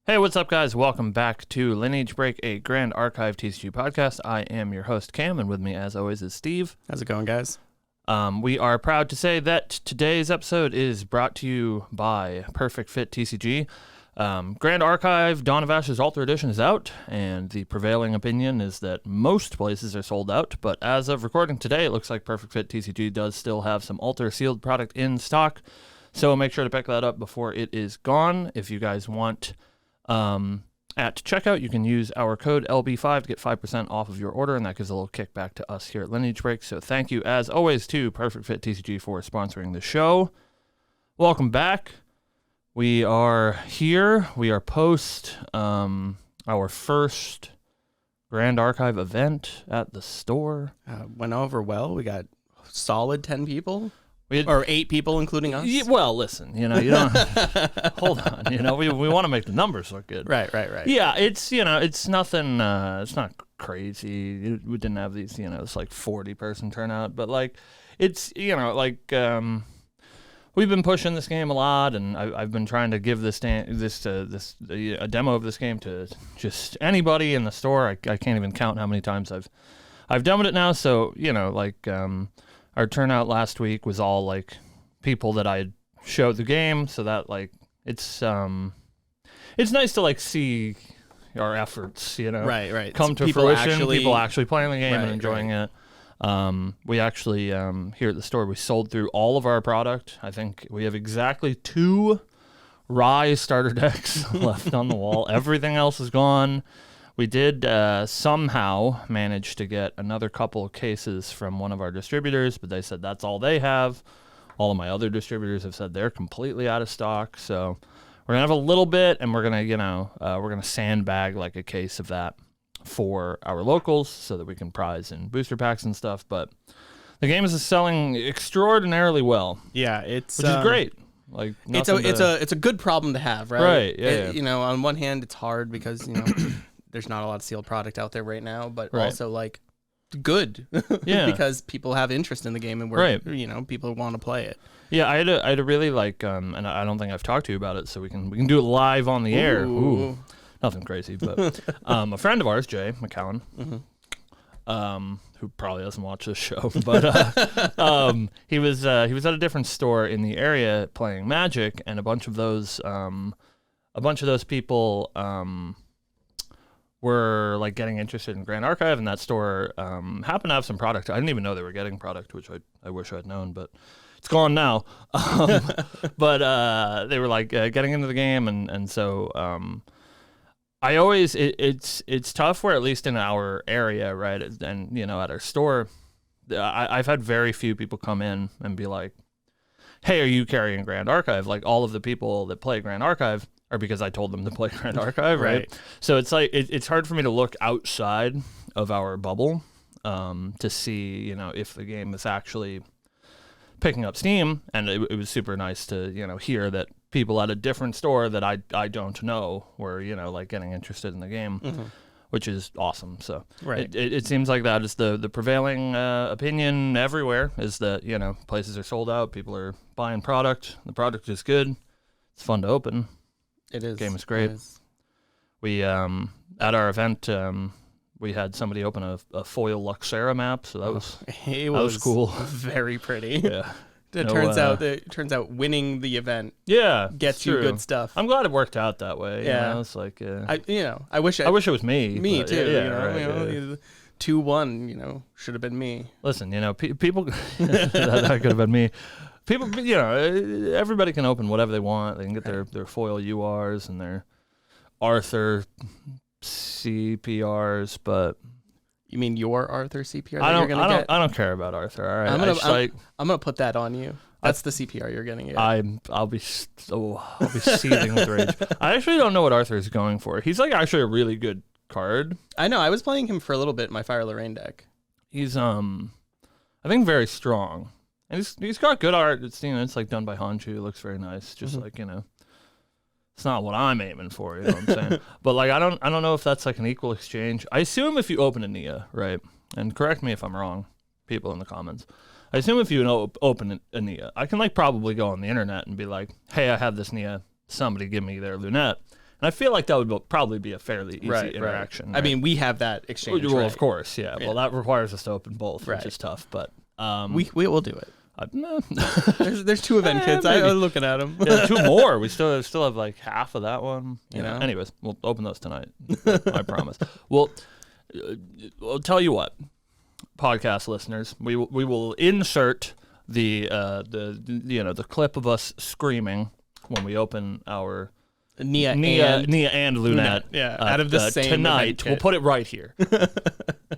Hey, what's up, guys? Welcome back to Lineage Break, a Grand Archive TCG podcast. I am your host, Cam, and with me, as always, is Steve. How's it going, guys? We are proud to say that today's episode is brought to you by Perfect Fit TCG. Grand Archive Dawn of Ashes Alter Edition is out, and the prevailing opinion is that most places are sold out, but as of recording today, it looks like Perfect Fit TCG does still have some Alter sealed product in stock, so make sure to pick that up before it is gone. If you guys want... At checkout, you can use our code LB5 to get 5% off of your order, and that gives a little kickback to us here at Lineage Break. So thank you, as always, to Perfect Fit TCG for sponsoring the show. Welcome back. We are here. We are post our first Grand Archive event at the store. Went over well. We got solid 10 people. Or 8 people, including us. Yeah, well, listen, you don't hold on. We want to make the numbers look good. Right. Yeah, it's nothing. It's not crazy. We didn't have these, it's like 40-person turnout, but like, it's we've been pushing this game a lot, and I've been trying to give a demo of this game to just anybody in the store. I can't even count how many times I've demoed it now. So our turnout last week was all like people that I had showed the game, so that like it's nice to like see our efforts, right, come to fruition. People actually playing the game and enjoying it. We actually here at the store we sold through all of our product. I think we have exactly 2 Rye starter decks left on the wall. Everything else is gone. We did somehow manage to get another couple of cases from one of our distributors, but they said that's all they have. All of my other distributors have said they're completely out of stock. So we're gonna have a little bit, and we're gonna sandbag like a case of that for our locals so that we can prize in booster packs and stuff. But the game is selling extraordinarily well. Yeah, which is great. Like it's a good problem to have, right? Right. Yeah. On one hand, it's hard because there's not a lot of sealed product out there right now, but also like good, because people have interest in the game and people want to play it. Yeah, I had a really like, and I don't think I've talked to you about it, so we can do it live on the air. Ooh, nothing crazy, but a friend of ours, Jay McCowan, who probably doesn't watch this show, but he was at a different store in the area playing Magic, and a bunch of those people. Were like getting interested in Grand Archive, and that store happened to have some product. I didn't even know they were getting product, which I wish I'd known, but it's gone now. But they were like getting into the game, and so I always it's tough where, at least in our area, right, and at our store, I've had very few people come in and be like, "Hey, are you carrying Grand Archive?" Like all of the people that play Grand Archive are because I told them to play Grand Archive, right? So it's like it's hard for me to look outside of our bubble to see, if the game is actually picking up steam. And it was super nice to, hear that people at a different store that I don't know were, like getting interested in the game, which is awesome. So it seems like that is the prevailing opinion everywhere, is that, places are sold out, people are buying product, the product is good, it's fun to open. It is. The game is great. We at our event we had somebody open a foil Luxera map, so that was cool. Very pretty. Yeah. It turns out winning the event gets you good stuff. I'm glad it worked out that way. Yeah. It's like I wish it was me. Me too. 2-1, should have been me. Listen, people that could have been me. People, everybody can open whatever they want. They can get their foil URs and their Arthur CPRs, but you mean your Arthur CPR? I don't care about Arthur. All right, I'm gonna put that on you. That's the CPR you're gonna get. I'll be seething with rage. I actually don't know what Arthur is going for. He's like actually a really good card. I know. I was playing him for a little bit in my Fire Lorraine deck. He's I think very strong. And he's got good art. It's like done by Honshu. It looks very nice. Just like, it's not what I'm aiming for, you know what I'm saying? But like I don't know if that's like an equal exchange. I assume if you open a Nia, right? And correct me if I'm wrong, people in the comments. I assume if you open a Nia, I can like probably go on the internet and be like, "Hey, I have this Nia. Somebody give me their Lunette." And I feel like that would probably be a fairly easy interaction. Right. I mean, we have that exchange. Well, of course, yeah. Well, that requires us to open both, which is tough. But we will do it. No. there's 2 event kits. I was looking at them. Yeah, 2 more. We still have like half of that one. You know. Anyways, we'll open those tonight. I promise. Well, I'll tell you what, podcast listeners, we will insert the clip of us screaming when we open our Nia and Lunette. Yeah, out of the same tonight. We'll put it right here.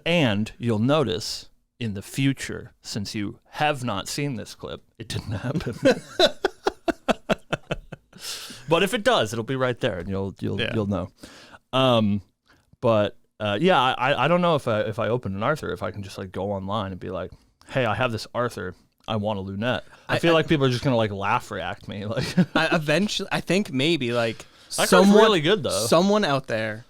And you'll notice in the future, since you have not seen this clip, it didn't happen. But if it does, it'll be right there, and you'll know. I don't know if I open an Arthur, if I can just like go online and be like, hey, I have this Arthur. I want a Lunette. I feel like people are just gonna like laugh react me. Like eventually, I think maybe like someone really good though. Someone out there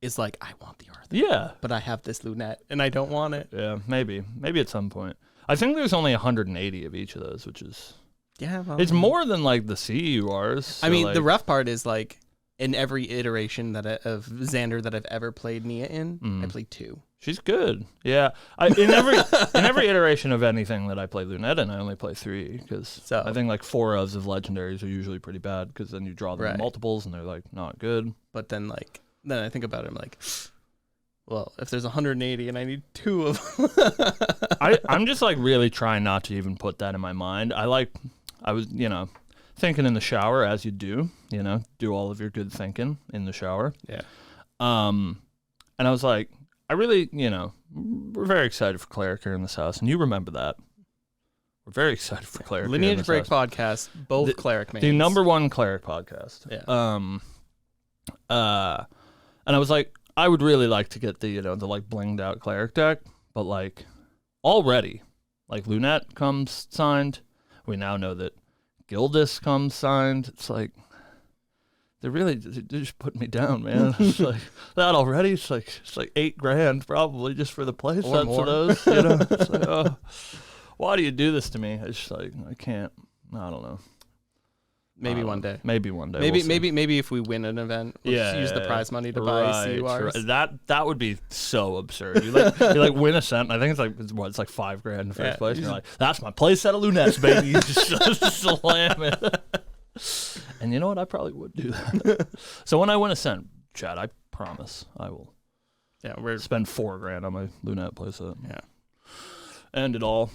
is like, I want the Arthur. Yeah, but I have this Lunette and I don't want it. Yeah, maybe at some point. I think there's only 180 of each of those, which is it's more than like the CURs. So I mean, the rough part is like in every iteration of Xander that I've ever played Nia in, I played 2. She's good. Yeah, in every iteration of anything that I play Lunette in, I only play 3 because I think like 4 of legendaries are usually pretty bad because then you draw them in multiples and they're like not good. But then I think about it, I'm like, well, if there's 180 and I need 2 of them. I'm just like really trying not to even put that in my mind. I was thinking in the shower as you do, do all of your good thinking in the shower. Yeah. And I was like, I really, we're very excited for Cleric here in this house, and you remember that. We're very excited for Cleric. Lineage Break podcast, both Cleric mains. The #1 Cleric podcast. Yeah. And I was like, I would really like to get the like blinged out Cleric deck, but like already, like Lunette comes signed. We now know that Gildis comes signed. It's like they just put me down, man. It's like that already. It's like $8,000 probably just for the play sets of those. It's like, oh, why do you do this to me? It's just like I can't. I don't know. Maybe one day. Maybe one day. Maybe if we win an event, we'll just use the prize money to buy CURs. Right. That would be so absurd. You like win a set, and I think it's like $5,000 in first place. And you're like, that's my play set of Lunettes, baby. You just slam it. And you know what? I probably would do that. So when I win a set, Chad, I promise I will. Yeah, we're spend $4,000 on my Lunette playset. Yeah, end it all.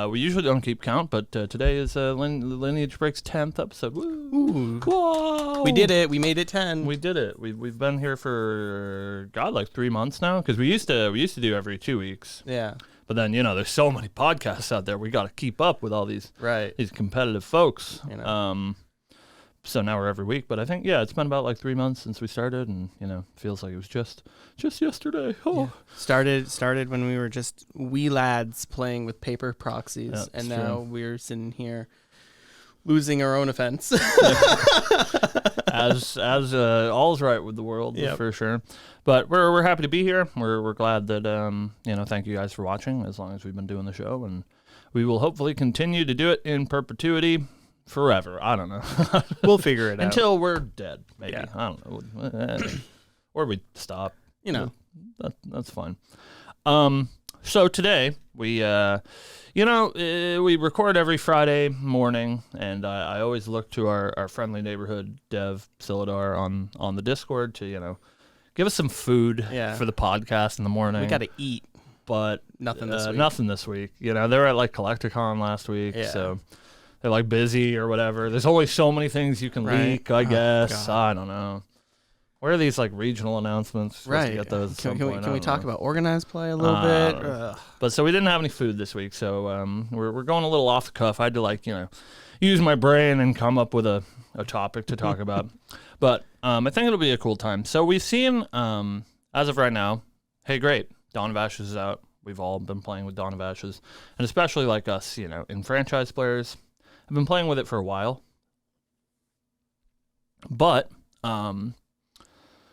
We usually don't keep count, but today is Lineage Break's 10th episode. Woo! Ooh. Whoa! We did it. We made it 10. We did it. We've been here for like 3 months now, because we used to do every 2 weeks. Yeah. But then there's so many podcasts out there. We got to keep up with all these competitive folks. So now we're every week. But I think it's been about like 3 months since we started, and feels like it was just yesterday. Oh, yeah. Started when we were just wee lads playing with paper proxies, and now we're sitting here losing our own offense. as all's right with the world, for sure. But we're happy to be here. We're glad that thank you guys for watching as long as we've been doing the show, and we will hopefully continue to do it in perpetuity. Forever. I don't know. We'll figure it out. Until we're dead, maybe. Yeah. I don't know. Or we stop. That's fine. So today, we record every Friday morning, and I always look to our friendly neighborhood dev, Silidar, on the Discord to, give us some food for the podcast in the morning. We got to eat. But nothing this week. Nothing this week. They were at like CollectorCon last week, so... They're like busy or whatever. There's only so many things you can leak, I guess. I don't know. Where are these like regional announcements? Right. To get those can we talk about organized play a little bit? But so we didn't have any food this week, so we're going a little off the cuff. I had to use my brain and come up with a topic to talk about. But I think it'll be a cool time. So we've seen as of right now, hey, great, Dawn of Ashes is out. We've all been playing with Dawn of Ashes, and especially like us, in franchise players. I've been playing with it for a while, but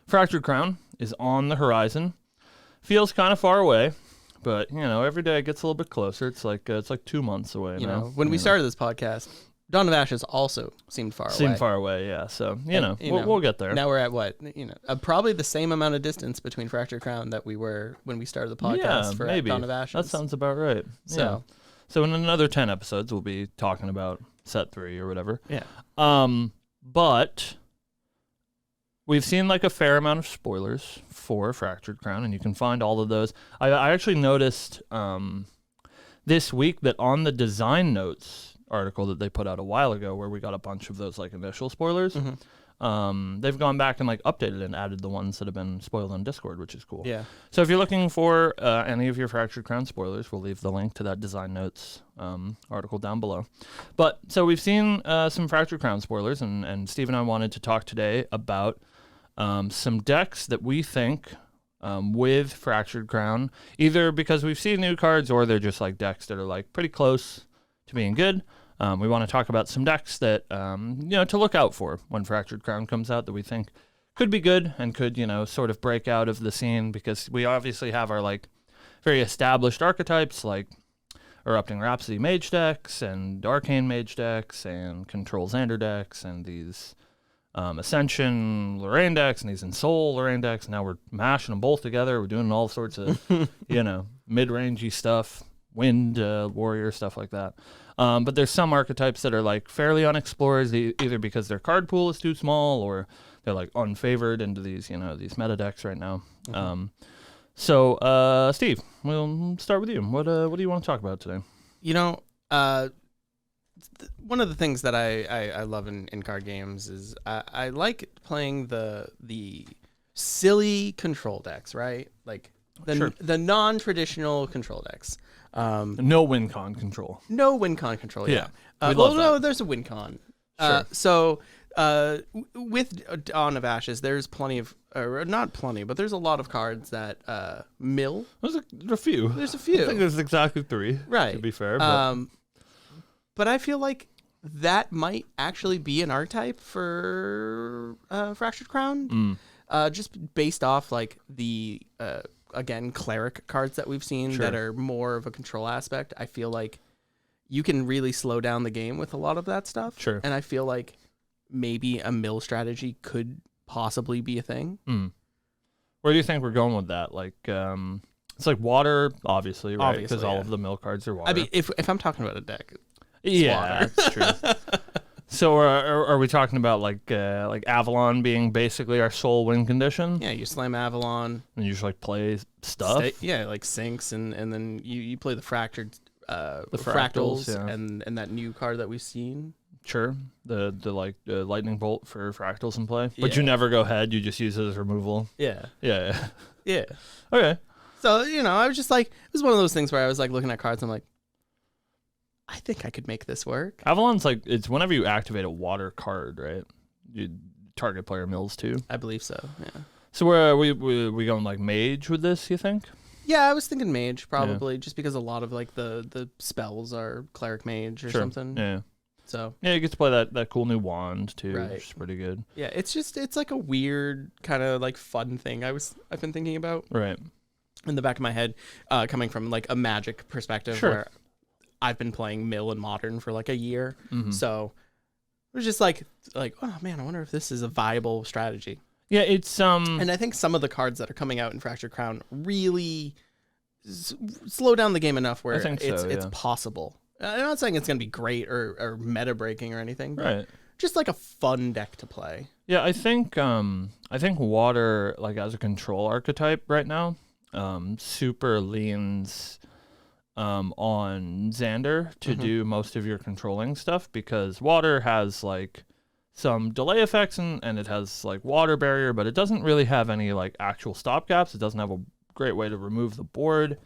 Fractured Crown is on the horizon. Feels kind of far away, but every day it gets a little bit closer. It's like 2 months away now. When we started this podcast, Dawn of Ashes also seemed far away. Seemed far away, yeah. So, we'll get there. Now we're at what? Probably the same amount of distance between Fractured Crown that we were when we started the podcast for maybe. Dawn of Ashes. That sounds about right. So in another 10 episodes, we'll be talking about set 3 or whatever. Yeah. But we've seen like a fair amount of spoilers for Fractured Crown, and you can find all of those. I actually noticed this week that on the design notes article that they put out a while ago, where we got a bunch of those like initial spoilers, they've gone back and like updated and added the ones that have been spoiled on Discord, which is cool. Yeah. So if you're looking for any of your Fractured Crown spoilers, we'll leave the link to that design notes article down below. But so we've seen some Fractured Crown spoilers, and Steve and I wanted to talk today about some decks that we think with Fractured Crown, either because we've seen new cards or they're just like decks that are like pretty close to being good. We want to talk about some decks that, to look out for when Fractured Crown comes out that we think could be good and could, sort of break out of the scene, because we obviously have our like very established archetypes like Erupting Rhapsody Mage decks and Arcane Mage decks and Control Xander decks and these Ascension Lorraine decks and these Ensoul Lorraine decks. Now we're mashing them both together. We're doing all sorts of, mid-rangey stuff, Wind Warrior, stuff like that. But there's some archetypes that are like fairly unexplored, either because their card pool is too small or they're like unfavored into these, these meta decks right now. So, Steve, we'll start with you. What do you want to talk about today? One of the things that I love in card games is I like playing the silly control decks, right? Like the non-traditional control decks. No win con control. No win con control. Yeah. No, there's a win con. Sure. With Dawn of Ashes, there's plenty of, or not plenty, but there's a lot of cards that mill. There's a few. There's a few. I think there's exactly 3. Right. To be fair. But I feel like that might actually be an archetype for Fractured Crown. Just based off like the again, cleric cards that we've seen that are more of a control aspect. I feel like you can really slow down the game with a lot of that stuff. Sure. And I feel like maybe a mill strategy could possibly be a thing. Where do you think we're going with that? Like, it's like water, obviously, right? Because all of the mill cards are water. I mean, if I'm talking about a deck, water. That's true. So are we talking about like Avalon being basically our sole win condition? Yeah, you slam Avalon. And you just like play stuff? Like sinks, and then you play the fractured the fractals and that new card that we've seen. Sure. The lightning bolt for fractals in play. But you never go head, you just use it as removal. Yeah. Yeah. Okay. So, I was just like, it was one of those things where I was like looking at cards and I'm like, I think I could make this work. Avalon's like, it's whenever you activate a water card, right? You target player mills too. I believe so, yeah. So where are we going like mage with this, you think? Yeah, I was thinking mage probably, just because a lot of like the spells are cleric mage or something. Yeah. So yeah, you get to play that cool new wand too, right. Which is pretty good. Yeah, it's like a weird kind of like fun thing I've been thinking about. Right. In the back of my head, coming from like a Magic perspective where I've been playing mill and modern for like a year. So it was just like, oh man, I wonder if this is a viable strategy. Yeah, it's and I think some of the cards that are coming out in Fractured Crown really slow down the game enough where it's possible. I'm not saying it's going to be great or meta breaking or anything, but just like a fun deck to play. Yeah, I think water, like as a control archetype right now, super leans on Xander to do most of your controlling stuff, because water has like some delay effects and it has like water barrier, but it doesn't really have any like actual stopgaps. It doesn't have a great way to remove the board.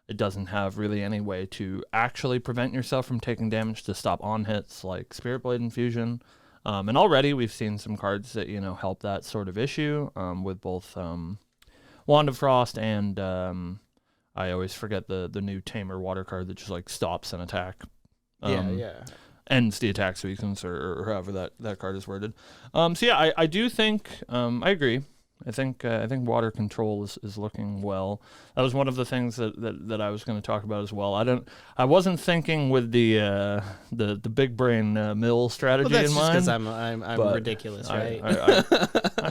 It doesn't have really any way to actually prevent yourself from taking damage to stop on hits like Spirit Blade Infusion. And already we've seen some cards that, help that sort of issue with both Wand of Frost and I always forget the new Tamer water card that just like stops an attack. Ends the attack sequence or however that card is worded. So yeah, I do think I agree. I think water control is looking well. That was one of the things that I was going to talk about as well. I wasn't thinking with the big brain mill strategy in mind. Because I'm ridiculous, right?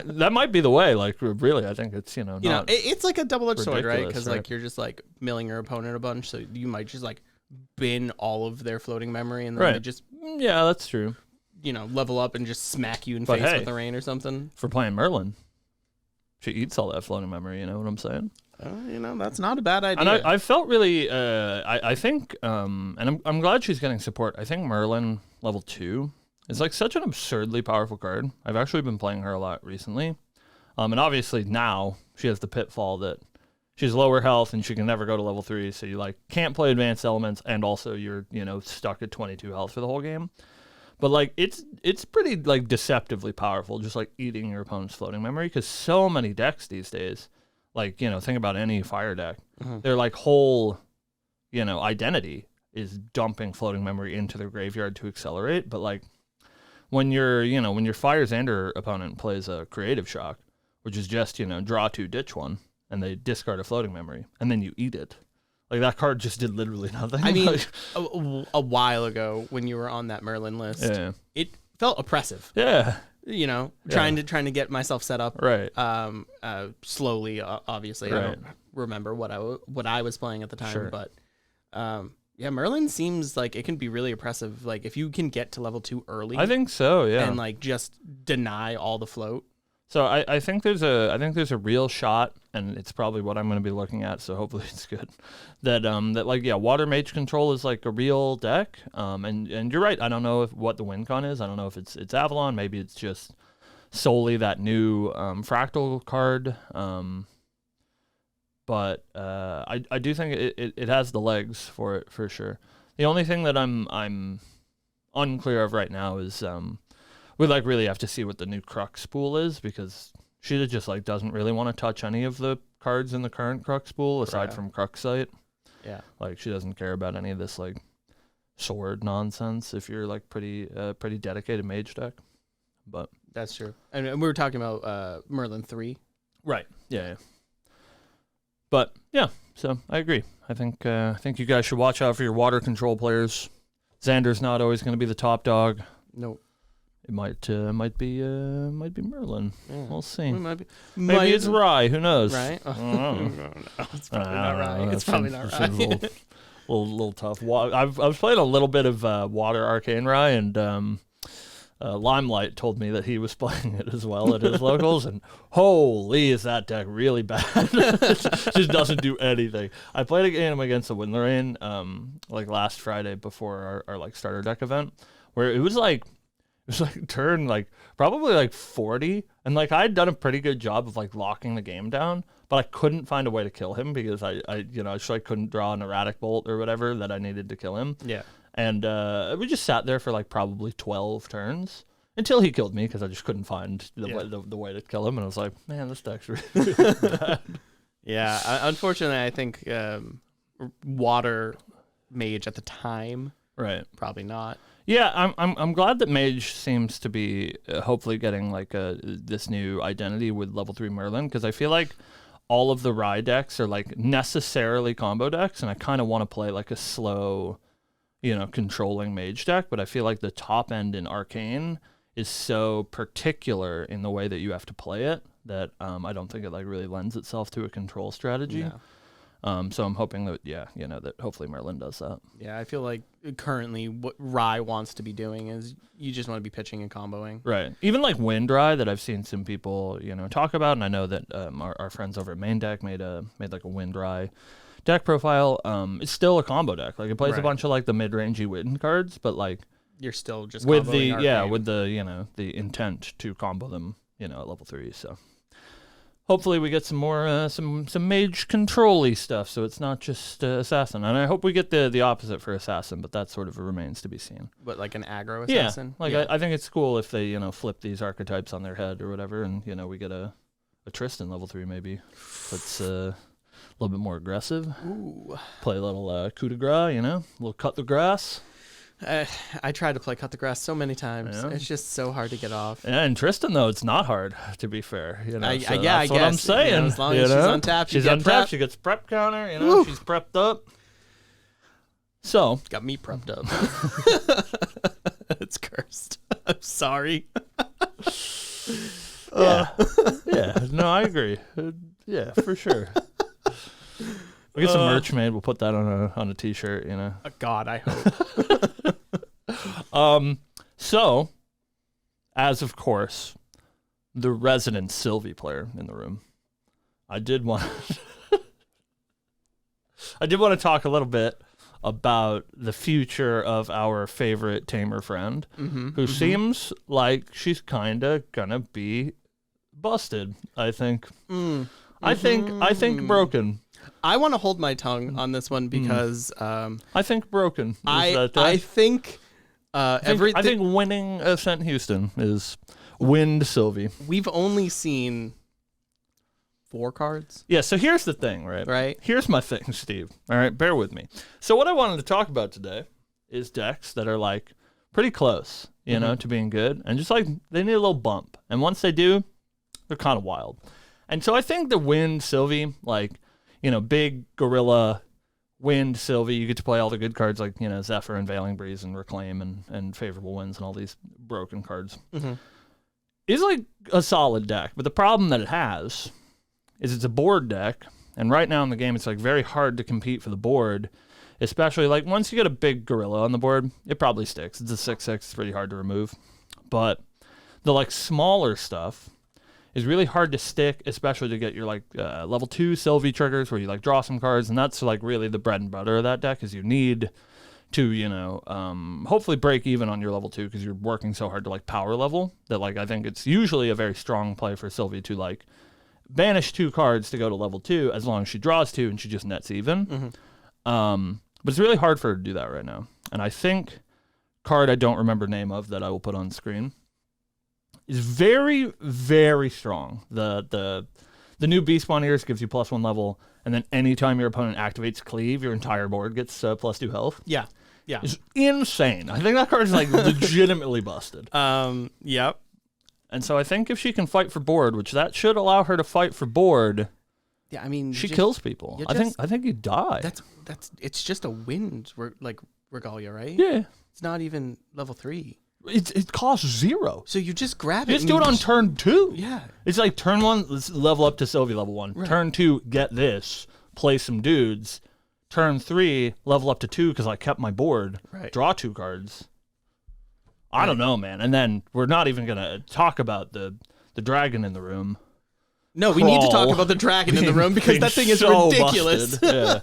That might be the way. Like really, I think it's it's like a double-edged sword, right? Because right? like you're just like milling your opponent a bunch, so you might just like bin all of their floating memory, and then they just that's true. Level up and just smack you in face with the rain or something. For playing Merlin, she eats all that floating memory. You know what I'm saying? That's not a bad idea. And I felt really, I think, and I'm glad she's getting support. I think Merlin level 2 is like such an absurdly powerful card. I've actually been playing her a lot recently. And obviously now she has the pitfall that she's lower health and she can never go to level 3. So you like can't play advanced elements, and also you're, stuck at 22 health for the whole game. But like it's pretty like deceptively powerful, just like eating your opponent's floating memory, because so many decks these days, like think about any fire deck, their like whole identity is dumping floating memory into their graveyard to accelerate. But like when your Fire Xander opponent plays a Creative Shock, which is just draw 2, ditch 1, and they discard a floating memory, and then you eat it. Like, that card just did literally nothing. I mean, a while ago, when you were on that Merlin list, it felt oppressive. Yeah. Trying to get myself set up. Right. Slowly, obviously. Right. I don't remember what I was playing at the time. Sure. But, Merlin seems like it can be really oppressive. Like, if you can get to level 2 early. I think so, yeah. And, like, just deny all the float. So I think there's a real shot, and it's probably what I'm going to be looking at. So hopefully it's good. That Water Mage Control is like a real deck. And you're right. I don't know what the win con is. I don't know if it's Avalon. Maybe it's just solely that new Fractal card. But I do think it has the legs for it for sure. The only thing that I'm unclear of right now is we like really have to see what the new Crux pool is, because she just like doesn't really want to touch any of the cards in the current Crux pool aside from Cruxite. Yeah, like she doesn't care about any of this like sword nonsense if you're like pretty dedicated mage deck. But that's true. And we were talking about Merlin 3. Right. Yeah. But yeah, so I agree. I think you guys should watch out for your water control players. Xander's not always going to be the top dog. Nope. It might be Merlin. Yeah. We'll see. Maybe it's Rye. Who knows? Right? No, it's probably not Rye. It's probably not Rye. A little tough. I was playing a little bit of Water Arcane Rye, and Limelight told me that he was playing it as well at his locals, and holy, is that deck really bad. It just doesn't do anything. I played a game against the Windlerain like last Friday before our like starter deck event, where it was like turn like probably like 40, and like I had done a pretty good job of like locking the game down, but I couldn't find a way to kill him because I just like couldn't draw an erratic bolt or whatever that I needed to kill him. Yeah. And we just sat there for like probably 12 turns until he killed me, because I just couldn't find the way to kill him, and I was like, man, this deck's really bad. Yeah, unfortunately, I think Water Mage at the time, right? Probably not. Yeah, I'm glad that Mage seems to be hopefully getting like this new identity with level 3 Merlin, because I feel like all of the Rye decks are like necessarily combo decks, and I kind of want to play like a slow, controlling Mage deck, but I feel like the top end in Arcane is so particular in the way that you have to play it that I don't think it like really lends itself to a control strategy. No. So I'm hoping that, that hopefully Merlin does that. Yeah, I feel like currently what Rye wants to be doing is you just want to be pitching and comboing. Right. Even like Wind Rye that I've seen some people, talk about, and I know that our friends over at Maindeck made like a Wind Rye deck profile. It's still a combo deck. Like it plays a bunch of like the mid-rangey Wind cards, but like you're still just with the the intent to combo them, at level 3. So hopefully we get some more some mage control-y stuff, so it's not just assassin. And I hope we get the opposite for assassin, but that sort of remains to be seen. But like an aggro assassin? Yeah, I think it's cool if they flip these archetypes on their head or whatever, and we get a Tristan level 3 maybe. That's a little bit more aggressive. Ooh. Play a little coup de grace, a little cut the grass. I tried to play Cut the Grass so many times. Yeah. It's just so hard to get off. Yeah, and Tristan though, it's not hard to be fair. You know, I so guess. that's what I'm saying. You know, as long as she's untapped, she's untapped. She gets prep counter. You know, Woo. she's prepped up. So got me prepped up. It's cursed. I'm sorry. Yeah. No, I agree. Yeah, for sure. We'll get some merch made. We'll put that on a t-shirt. You know. God, I hope. So, as of course, the resident Sylvie player in the room, I did want to talk a little bit about the future of our favorite tamer friend, who seems like she's kind of gonna be busted. I think. I think broken. I want to hold my tongue on this one because I think broken. I think I think winning Ascent Houston is wind Sylvie. We've only seen 4 cards. Yeah, so here's the thing, right? Right. Here's my thing, Steve. All right, bear with me. So what I wanted to talk about today is decks that are like pretty close, you know, to being good, and just like they need a little bump. And once they do, they're kind of wild. And so I think the wind Sylvie, like, you know, big gorilla wind Sylvie, you get to play all the good cards like, you know, Zephyr and Veiling Breeze and Reclaim and Favorable Winds and all these broken cards. Is like a solid deck, but the problem that it has is it's a board deck, and right now in the game it's like very hard to compete for the board, especially like once you get a big gorilla on the board, it probably sticks. It's a 6/6, it's pretty hard to remove. But the like smaller stuff is really hard to stick, especially to get your like level 2 Sylvie triggers where you like draw some cards, and that's like really the bread and butter of that deck is you need to, you know, hopefully break even on your level 2 because you're working so hard to like power level that like I think it's usually a very strong play for Sylvie to like banish 2 cards to go to level 2 as long as she draws 2 and she just nets even. But it's really hard for her to do that right now. And I think card I don't remember name of that I will put on screen is very, very strong. The new Beast Spawneers gives you +1 level, and then anytime your opponent activates Cleave, your entire board gets +2 health. Yeah. It's insane. I think that card is like legitimately busted. Yep. And so I think if she can fight for board, which that should allow her to fight for board, Yeah, I mean, she kills people. I think you die. It's just a wind like Regalia, right? Yeah. It's not even level 3. It costs 0. So you just grab it. You just do it on turn 2. Yeah. It's like turn 1, let's level up to Sylvie level 1. Right. Turn 2, get this, play some dudes. Turn 3, level up to 2 because I kept my board. Right. Draw 2 cards. I don't know, man. And then we're not even gonna talk about the dragon in the room. No, we need to talk about the dragon in the room because that thing is so ridiculous. Yeah,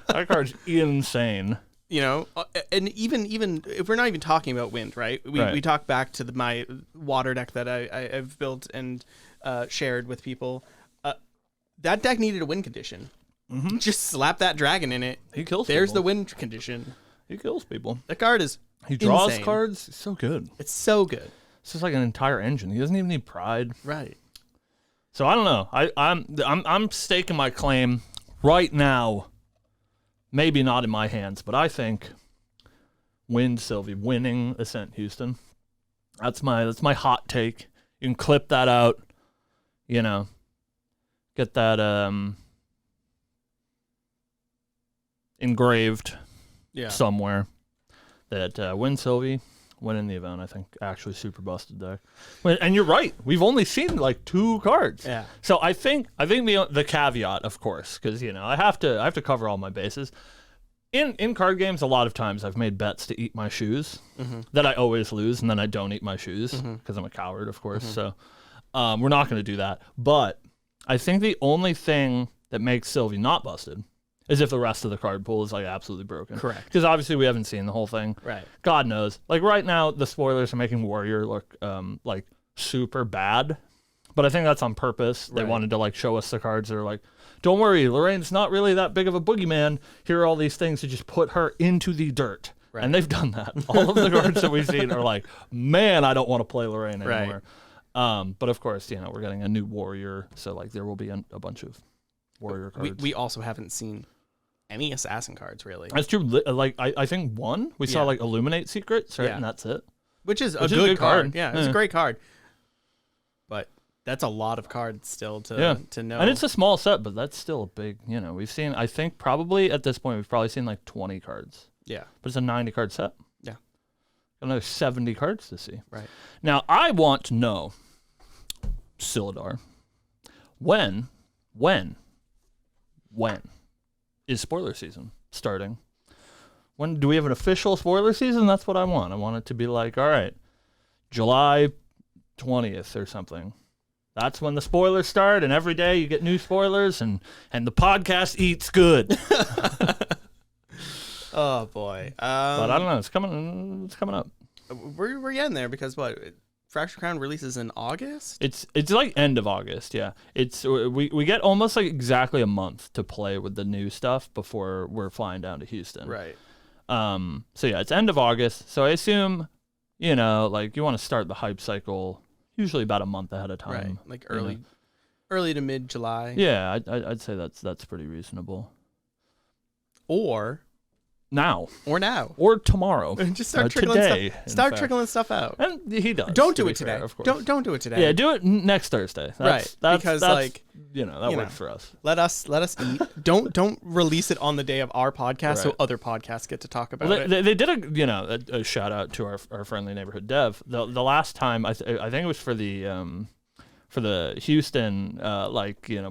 that card's insane. You know, and even if we're not even talking about wind, right? We talk back to my water deck that I've built and shared with people. That deck needed a wind condition. Just slap that dragon in it. He kills. There's people. the wind condition. He kills people. That card is. He draws insane. cards. It's so good. It's so good. It's just like an entire engine. He doesn't even need pride. Right. So I don't know. I'm staking my claim right now. Maybe not in my hands, but I think Wind Sylvie winning Ascent Houston. That's my hot take. You can clip that out. You know, get that engraved somewhere. That Wind Sylvie winning the event, I think, actually super busted deck. And you're right. We've only seen like 2 cards. Yeah. So I think the caveat, of course, because you know I have to cover all my bases. In card games, a lot of times I've made bets to eat my shoes that I always lose, and then I don't eat my shoes because I'm a coward, of course. So we're not going to do that. But I think the only thing that makes Sylvie not busted is if the rest of the card pool is like absolutely broken. Correct. Because obviously we haven't seen the whole thing. Right. God knows. Like right now, the spoilers are making Warrior look like super bad. But I think that's on purpose. They wanted to like show us the cards that are like, don't worry, Lorraine's not really that big of a boogeyman. Here are all these things to just put her into the dirt. Right. And they've done that. All of the cards that we've seen are like, man, I don't want to play Lorraine anymore. Right. But of course, you know, we're getting a new Warrior. So like there will be a bunch of Warrior cards. We also haven't seen any assassin cards really. That's true. Like I think we saw like Illuminate Secrets, right? Yeah. And that's it. Which is a good card. Yeah, it's a great card. But that's a lot of cards still to know. And it's a small set, but that's still a big, we've seen, I think probably at this point, we've probably seen like 20 cards. Yeah. But it's a 90 card set. Yeah. Another 70 cards to see. Right. Now, I want to know, Silidar, when is spoiler season starting? When do we have an official spoiler season? That's what I want. I want it to be like, all right, July 20th or something. That's when the spoilers start, and every day you get new spoilers, and the podcast eats good. Oh boy! But I don't know. It's coming up. We're getting there because what? Fractured Crown releases in August. It's like end of August. Yeah. It's we get almost like exactly a month to play with the new stuff before we're flying down to Houston. Right. So yeah, it's end of August. So I assume, like you want to start the hype cycle usually about a month ahead of time. Right. Like early to mid July. Yeah, I'd say that's pretty reasonable. Or now. Or tomorrow. Just start trickling today, trickling stuff out. And he does. Don't do it today. Fair, of course. Don't do it today. Yeah, do it next Thursday. Right. Because that works for us. Let us eat. Don't release it on the day of our podcast so other podcasts get to talk about it. They did a shout out to our friendly neighborhood dev. The last time I think it was for the Houston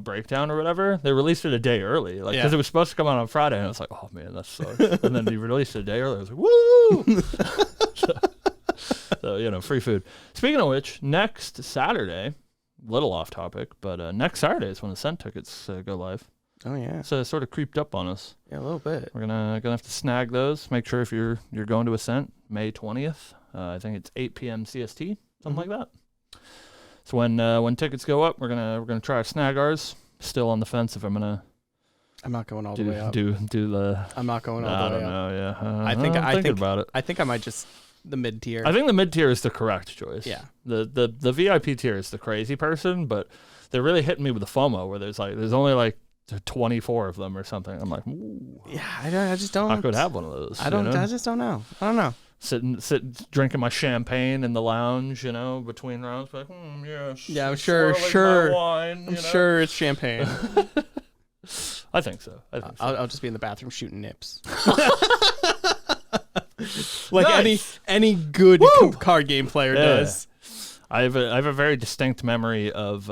breakdown or whatever, they released it a day early, because it was supposed to come out on Friday, and I was like, oh man, that sucks. And then they released it a day early. I was like, woo! so free food. Speaking of which, next Saturday, little off topic, but next Saturday is when the Ascent tickets go live. Oh yeah. So it sort of creeped up on us. Yeah, a little bit. We're gonna have to snag those. Make sure if you're going to Ascent, May 20th. I think it's 8 p.m. CST, something like that. So when tickets go up, we're gonna try to snag ours. Still on the fence if I'm not going all the way up. Do the. I'm not going all the way up. I don't know. Yeah. I think I'm thinking about it. I think I might just the mid tier. I think the mid tier is the correct choice. Yeah. The VIP tier is the crazy person, but they're really hitting me with the FOMO where there's only like 24 of them or something. I'm like, ooh. Yeah, I just don't. I could have one of those. I just don't know. I don't know. Sit drinking my champagne in the lounge, between rounds. Like, yes. Yeah, I'm sure. Wine, I'm sure it's champagne. I think so. I'll just be in the bathroom shooting nips. Like any good card game player does. I have a very distinct memory of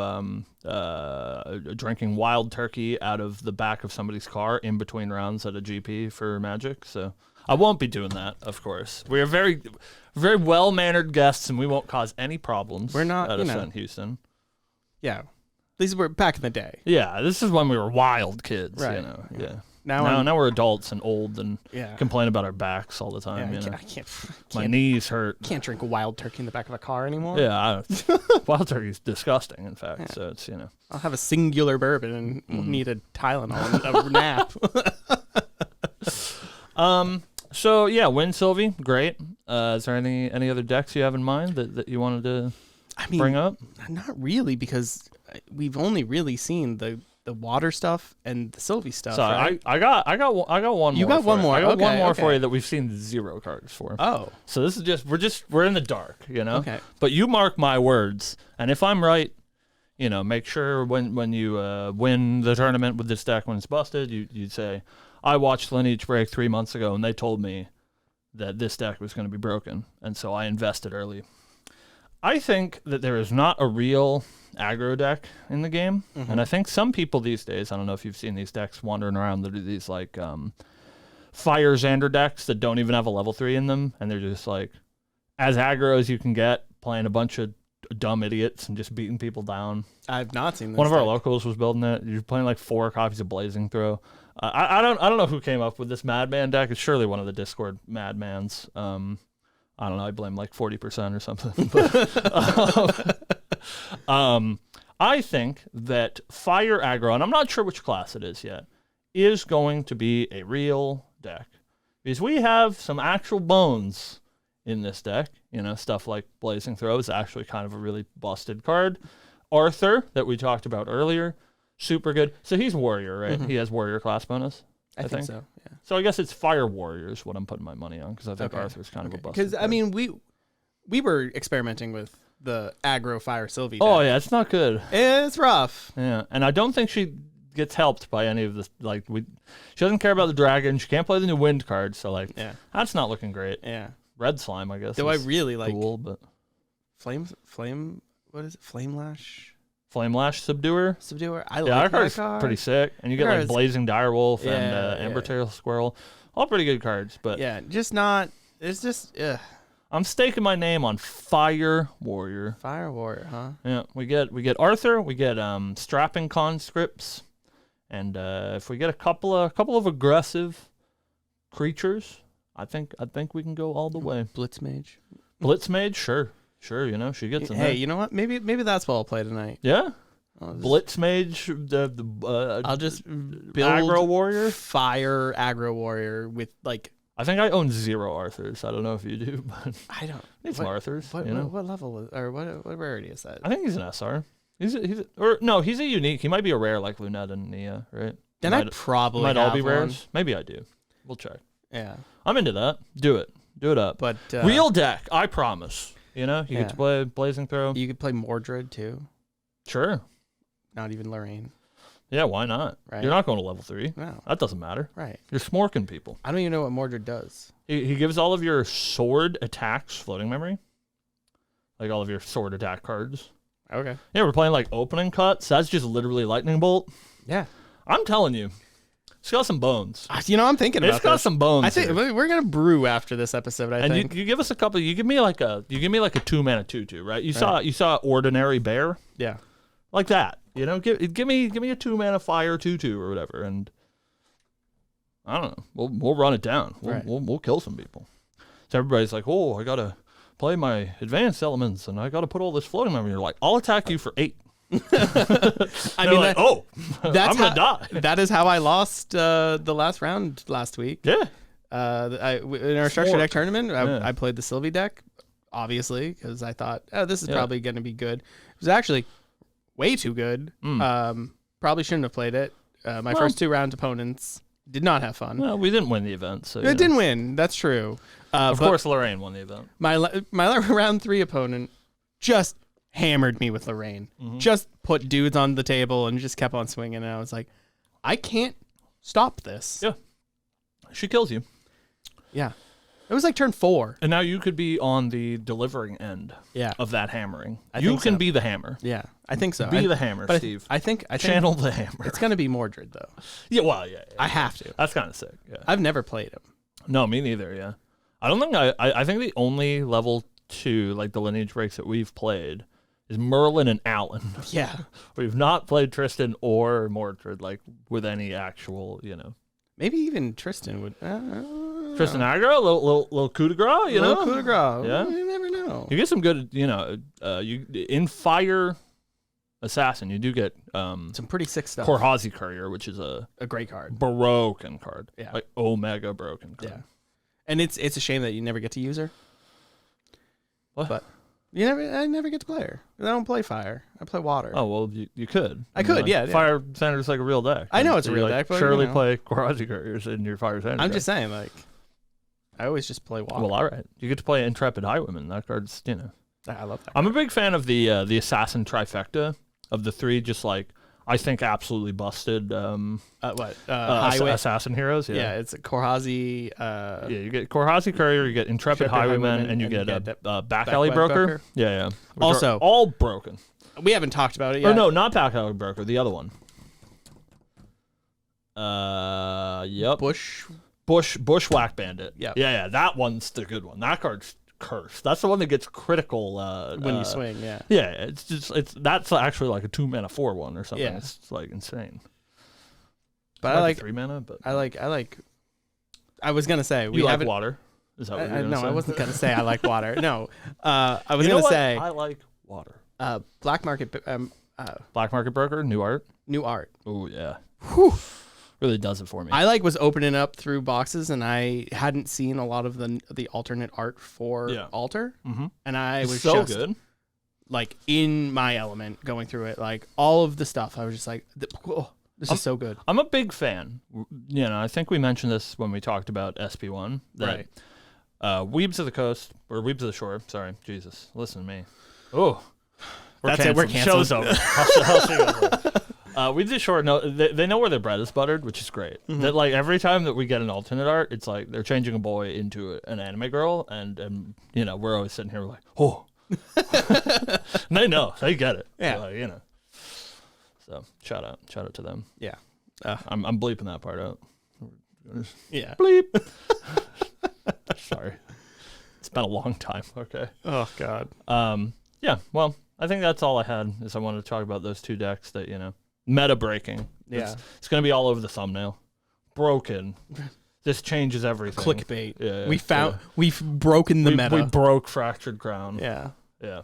drinking wild turkey out of the back of somebody's car in between rounds at a GP for Magic. So I won't be doing that, of course. We are very, very well-mannered guests, and we won't cause any problems. We're not at Ascent Houston. Yeah, these were back in the day. Yeah, this is when we were wild kids. Right. Yeah. Now we're adults and old and complain about our backs all the time. I can't. My knees hurt. Can't drink wild turkey in the back of a car anymore. Yeah, wild turkey is disgusting. In fact, so it's I'll have a singular bourbon and need a Tylenol and a nap. So yeah, win Sylvie, great. Is there any other decks you have in mind that you wanted to bring up? Not really, because we've only really seen the water stuff and the Sylvie stuff. So right? I got one more. You got one more. I got one more for you that we've seen 0 cards for. Oh. So this is we're in the dark, Okay. But you mark my words, and if I'm right, make sure when you win the tournament with this deck when it's busted, you'd say, I watched Lineage break 3 months ago, and they told me that this deck was going to be broken, and so I invested early. I think that there is not a real aggro deck in the game, and I think some people these days, I don't know if you've seen these decks wandering around, that are these like Fire Xander decks that don't even have a level 3 in them, and they're just like as aggro as you can get, playing a bunch of dumb idiots and just beating people down. I've not seen this. One of our locals was building it. You're playing like 4 copies of Blazing Throw. I don't know who came up with this Madman deck. It's surely one of the Discord Madmans. I don't know. I blame like 40% or something. But, I think that Fire Aggro, and I'm not sure which class it is yet, is going to be a real deck. Because we have some actual bones in this deck. Stuff like Blazing Throw is actually kind of a really busted card. Arthur, that we talked about earlier, super good. So he's Warrior, right? He has Warrior class bonus. I think so. Yeah. So I guess it's Fire Warriors what I'm putting my money on because I think Arthur's kind of a bust. Because I mean, we were experimenting with the aggro Fire Sylvie. Oh yeah, it's not good. It's rough. Yeah, and I don't think she gets helped by any of this. Like she doesn't care about the dragon. She can't play the new wind card. So like, that's not looking great. Yeah. Red slime, I guess. Though I really like cool, but flame. What is it? Flame Lash. Flame Lash Subduer. I like that card. Pretty sick. And you get like Blazing Direwolf and Embertail Squirrel. All pretty good cards, but yeah, just not. It's just. I'm staking my name on Fire Warrior. Fire Warrior, huh? Yeah, we get Arthur, we get Strapping Conscripts, and if we get a couple of aggressive creatures, I think we can go all the way. Blitzmage, sure, you know she gets in there. Hey, you know what? Maybe that's what I'll play tonight. Yeah. Blitzmage, I'll just build aggro warrior, fire aggro warrior with like. I think I own 0 Arthurs. I don't know if you do, but I don't. Need some Arthurs. What level or what rarity is that? I think he's an SR. He's a unique. He might be a rare like Lunette and Nia, right? Then I probably might all be one. rares. Maybe I do. We'll check. Yeah, I'm into that. Do it up. But real deck, I promise. You know, you get to play Blazing Throw. You could play Mordred too. Sure. Not even Lorraine. Yeah, why not? Right. You're not going to level 3. No. That doesn't matter. Right. You're smorking people. I don't even know what Mordred does. He gives all of your sword attacks floating memory. Like all of your sword attack cards. Okay. Yeah, we're playing like opening cuts. That's just literally Lightning Bolt. Yeah. I'm telling you. It's got some bones. You know, I'm thinking about this. It's got some bones. I think we're gonna brew after this episode. I think. You give us a couple. You give me like a 2-mana 2/2, right? You saw Ordinary Bear. Yeah. Like that. You know, give me a 2-mana fire 2/2 or whatever, and I don't know. We'll run it down. We'll kill some people. So everybody's like, oh, I gotta play my advanced elements, and I gotta put all this floating memory. You're like, I'll attack you for 8. I mean, like, I'm gonna die. That is how I lost the last round last week. Yeah. In our structure deck tournament, I played the Sylvie deck, obviously, because I thought, this is probably going to be good. It was actually way too good. Probably shouldn't have played it. My first 2 round opponents did not have fun. Well, we didn't win the event. So it didn't win. That's true. Of course, Lorraine won the event. My round 3 opponent just hammered me with Lorraine. Just put dudes on the table and just kept on swinging. And I was like, I can't stop this. Yeah. She kills you. Yeah. It was like turn 4. And now you could be on the delivering end of that hammering. You can be the hammer. Yeah, I think so. Be the hammer, Steve. I think channel the hammer. It's going to be Mordred, though. Yeah, well, yeah. I have to. That's kind of sick. Yeah. I've never played him. No, me neither, yeah. I don't think I think the only level 2, like the Lineage breaks that we've played is Merlin and Alan. Yeah. We've not played Tristan or Mordred, like, with any actual, you know. Maybe even Tristan would. Tristan aggro, a little coup de grace, you know? Coup de grace. Yeah. You never know. You get some good, you know, you in Fire Assassin, you do get some pretty sick stuff. Korhazi Courier, which is a great card. Broken card. Yeah. Like Omega broken card. Yeah. And it's a shame that you never get to use her. What? But I never get to play her. I don't play fire. I play water. Oh, well, you could. I could, yeah. Fire Sander's like a real deck. I know it's a real deck, but surely play Korhazi Couriers in your Fire Sander. I'm just saying, like, I always just play water. Well, all right. You get to play Intrepid Highwayman. That card's, you know. I love that. I'm a big fan of the Assassin trifecta of the 3, just like, I think absolutely busted Assassin heroes. Yeah, it's a Korhazi. You get Korhazi Courier, you get Intrepid Highwayman, and you get Back Alley Broker. Yeah. Which also, all broken. We haven't talked about it yet. Or no, not Back Alley Broker, the other one. Yep. Bushwhack Bandit. Yep. Yeah, that one's the good one. That card's cursed. That's the one that gets critical when you swing. Yeah. Yeah, that's actually like a 2-mana 4/1 or something. Yeah. It's like insane. But I like 3 mana. But I like. I was gonna say you like water. Is that what you're gonna say? No, I wasn't gonna say I like water. No, I was gonna say I like water. Black market. Black market broker, new art. Oh yeah. Whew. Really does it for me. I was opening up through boxes, and I hadn't seen a lot of the alternate art for Altar, and I was so just good, like in my element going through it, like all of the stuff. I was just like, This is so good. I'm a big fan. You know, I think we mentioned this when we talked about SP1. That, Right. Weebs of the Coast, or Weebs of the Shore, sorry, Jesus, listen to me. Oh, That's it, we're canceled. Show's over. I'll see you guys later. Weebs of the Shore, they know where their bread is buttered, which is great. That, like, every time that we get an alternate art, it's like they're changing a boy into an anime girl, and you know, we're always sitting here like, oh. And they know, they get it. Yeah. Like, you know. So shout out to them. Yeah. I'm bleeping that part out. Yeah. Bleep. Sorry. It's been a long time. Okay. Oh God. Yeah. Well, I think that's all I had. Is I wanted to talk about those 2 decks that, you know, meta breaking. Yeah. It's gonna be all over the thumbnail. Broken. This changes everything. Clickbait. Yeah. We've broken the meta. We broke Fractured Crown. Yeah. Yeah.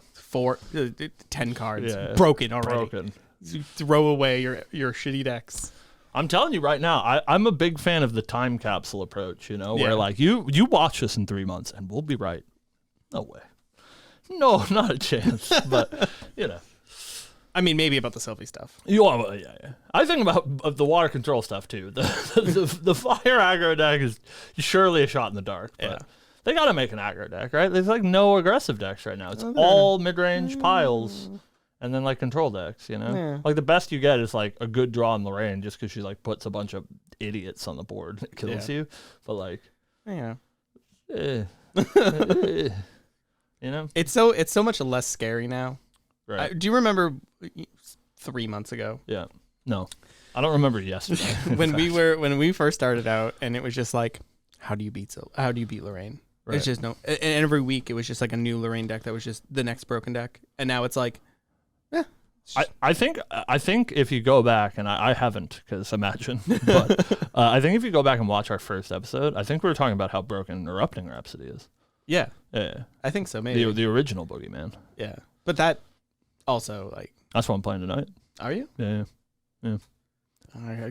10 cards. Yeah. Broken already. Broken. You throw away your shitty decks. I'm telling you right now, I'm a big fan of the time capsule approach, you know, where Yeah. like you watch this in 3 months and we'll be right. No way. No, not a chance. But, you know. I mean, maybe about the Sylvie stuff. Yeah. I think about the water control stuff too. The fire aggro deck is surely a shot in the dark. But Yeah. they got to make an aggro deck, right? There's like no aggressive decks right now. It's all mid-range piles. And then like control decks, you know, Yeah. like the best you get is like a good draw on Lorraine, just because she like puts a bunch of idiots on the board that kills you. But like, Yeah. you know, It's so much less scary now. right? Do you remember 3 months ago Yeah, no, I don't remember yesterday when we first started out, and it was just like, how do you beat Lorraine? Right. It's just no. And every week it was just like a new Lorraine deck that was just the next broken deck, and now it's like, I think if you go back, and I haven't, because imagine, but I think if you go back and watch our first episode, I think we were talking about how broken Erupting Rhapsody is. yeah, Yeah, I think so, maybe. the original Boogeyman. Yeah, but that also like, That's what I'm playing tonight. are you? Yeah.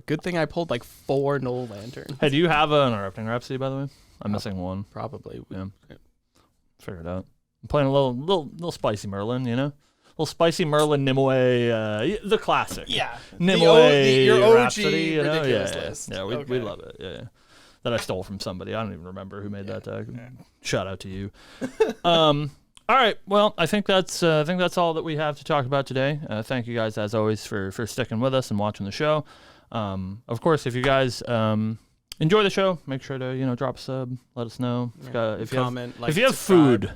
Good thing I pulled like 4 Null Lanterns. Hey, do you have an Erupting Rhapsody, by the way? I'm missing one. Probably. Yeah. Figure it out. I'm playing a little spicy Merlin, you know? Little spicy Merlin, Nimue, the classic. Yeah. Nimue, your OG Rhapsody, you know? ridiculous Yeah, list. yeah, we love it. Yeah. That I stole from somebody. I don't even remember who made that deck. Yeah. Shout out to you. All right. Well, I think that's all that we have to talk about today. Thank you guys, as always, for sticking with us and watching the show. Of course, if you guys enjoy the show, make sure to drop a sub. Let us know if you comment, have food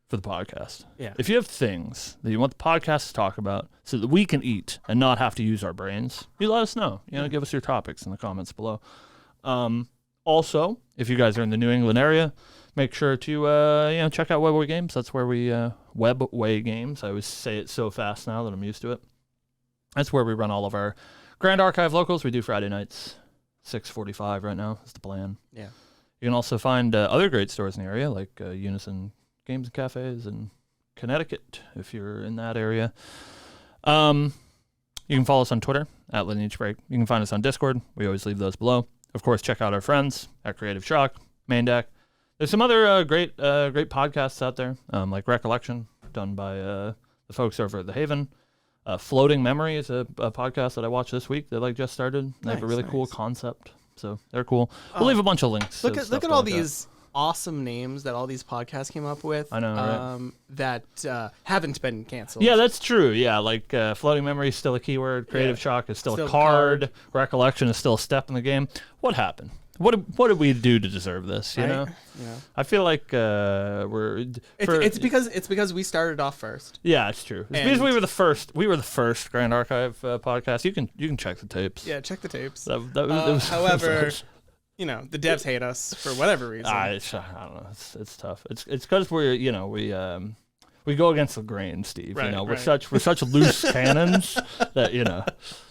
for the podcast. Yeah. If you have things that you want the podcast to talk about, so that we can eat and not have to use our brains, you let us know. Give us your topics in the comments below. Also, if you guys are in the New England area, make sure to check out Webway Games. That's where we Webway Games. I always say it so fast now that I'm used to it. That's where we run all of our Grand Archive locals. We do Friday nights, 6:45 right now is the plan. Yeah. You can also find other great stores in the area, like Unison Games and Cafes in Connecticut, if you're in that area. You can follow us on Twitter at Lineage Break. You can find us on Discord. We always leave those below. Of course, check out our friends at Creative Shock, Maindeck. There's some other great podcasts out there, like Recollection, done by the folks over at The Haven. Floating Memory is a podcast that I watched this week that just started. They have a really cool concept, so they're cool. We'll leave a bunch of links. Look at all these awesome names that all these podcasts came up with. I know, right? That haven't been canceled. Yeah, that's true. Yeah, Floating Memory is still a keyword. Creative Shock is still a card. Recollection is still a step in the game. What happened? What did we do to deserve this? You know? Yeah. I feel like it's because we started off first. Yeah, it's true. It's because we were the first. We were the first Grand Archive podcast. You can check the tapes. Yeah, check the tapes. However, the devs hate us for whatever reason. I don't know. It's tough. It's because we go against the grain, Steve. Right, we're such loose cannons that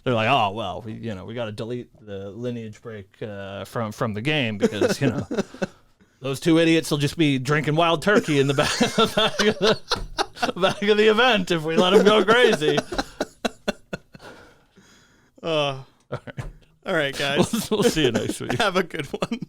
they're like, oh well, we got to delete the Lineage Break from the game because those 2 idiots will just be drinking wild turkey in the back of the event if we let them go crazy. All right, guys. We'll see you next week. Have a good one.